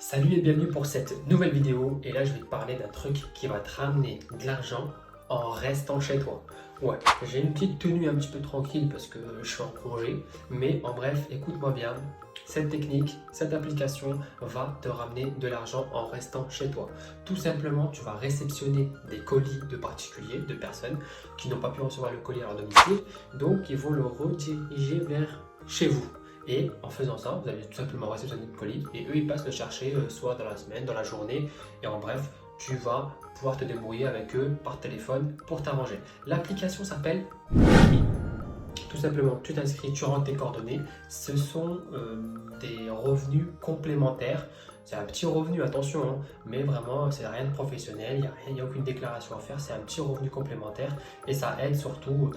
Salut et bienvenue pour cette nouvelle vidéo. Et là, je vais te parler d'un truc qui va te ramener de l'argent en restant chez toi. Ouais, j'ai une petite tenue un petit peu tranquille parce que je suis en congé. Mais en bref, écoute-moi bien. Cette technique, cette application va te ramener de l'argent en restant chez toi. Tout simplement, tu vas réceptionner des colis de particuliers, de personnes qui n'ont pas pu recevoir le colis à leur domicile. Donc, ils vont le rediriger vers chez vous. Et en faisant ça, vous allez tout simplement réceptionner le colis et eux, ils passent le chercher soit dans la semaine, dans la journée. Et en bref, tu vas pouvoir te débrouiller avec eux par téléphone pour t'arranger. L'application s'appelle Pickme. Tout simplement, tu t'inscris, tu rentres tes coordonnées. Ce sont des revenus complémentaires. C'est un petit revenu, attention, hein, mais vraiment, c'est rien de professionnel, il n'y a aucune déclaration à faire, c'est un petit revenu complémentaire et ça aide surtout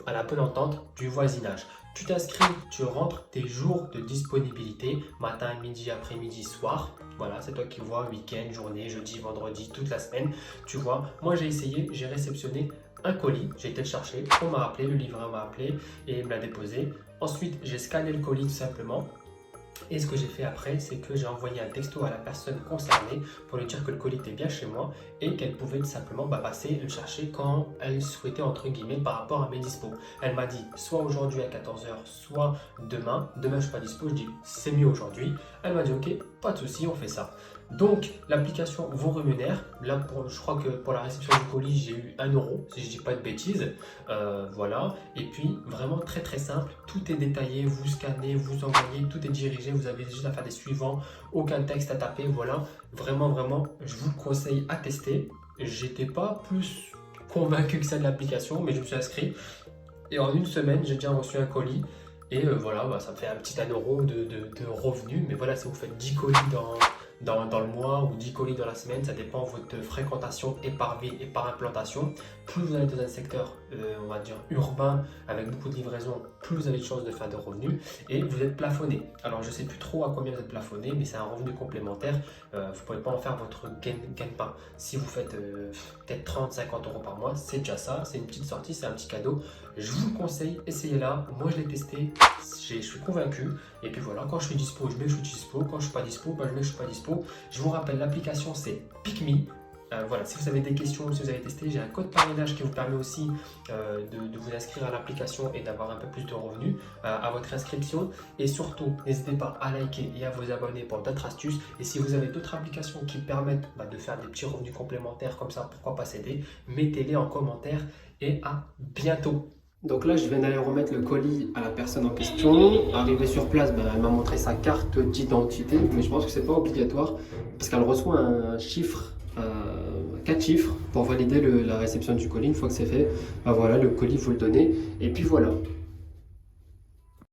à la bonne entente du voisinage. Tu t'inscris, tu rentres tes jours de disponibilité, matin, midi, après-midi, soir. Voilà, c'est toi qui vois, week-end, journée, jeudi, vendredi, toute la semaine. Tu vois, moi j'ai essayé, j'ai réceptionné un colis, j'ai été le chercher, on m'a appelé, le livreur m'a appelé et il me l'a déposé. Ensuite, j'ai scanné le colis tout simplement. Et ce que j'ai fait après, c'est que j'ai envoyé un texto à la personne concernée pour lui dire que le colis était bien chez moi et qu'elle pouvait tout simplement passer le chercher quand elle souhaitait, entre guillemets, par rapport à mes dispos. Elle m'a dit soit aujourd'hui à 14 h, soit demain. Demain, je ne suis pas dispo, je dis c'est mieux aujourd'hui. Elle m'a dit ok, pas de souci, on fait ça. Donc l'application vous rémunère. Là, je crois que pour la réception du colis, j'ai eu 1 euro, si je ne dis pas de bêtises. Voilà. Et puis vraiment très très simple. Tout est détaillé. Vous scannez, vous envoyez, tout est dirigé. Vous avez juste à faire des suivants. Aucun texte à taper. Voilà. Vraiment, vraiment, je vous le conseille à tester. J'étais pas plus convaincu que ça de l'application, mais je me suis inscrit. Et en une semaine, j'ai déjà reçu un colis. Et voilà, ça me fait un petit 1 euro de revenus. Mais voilà, si vous faites 10 colis dans le mois ou 10 colis dans la semaine, ça dépend de votre fréquentation et par ville et par implantation. Plus vous allez dans un secteur, on va dire urbain, avec beaucoup de livraisons, plus vous avez de chances de faire de revenus et vous êtes plafonné. Alors je ne sais plus trop à combien vous êtes plafonné, mais c'est un revenu complémentaire. Vous ne pouvez pas en faire votre gagne-pain. Si vous faites peut-être 30-50 euros par mois, c'est déjà ça, c'est une petite sortie, c'est un petit cadeau. Je vous le conseille, essayez-la. Moi je l'ai testé, je suis convaincu. Et puis voilà, quand je suis dispo, je mets que je suis dispo. Quand je suis pas dispo, je mets que je suis pas dispo. Je vous rappelle, l'application c'est Pickme. Voilà, si vous avez des questions, si vous avez testé, j'ai un code parrainage qui vous permet aussi de vous inscrire à l'application et d'avoir un peu plus de revenus à votre inscription. Et surtout, n'hésitez pas à liker et à vous abonner pour d'autres astuces. Et si vous avez d'autres applications qui permettent de faire des petits revenus complémentaires comme ça, pourquoi pas s'aider, mettez-les en commentaire et à bientôt. Donc là, je viens d'aller remettre le colis à la personne en question. Arrivé sur place, elle m'a montré sa carte d'identité, mais je pense que c'est pas obligatoire parce qu'elle reçoit un chiffre, 4 chiffres pour valider la réception du colis. Une fois que c'est fait, voilà, le colis, vous le donnez. Et puis voilà.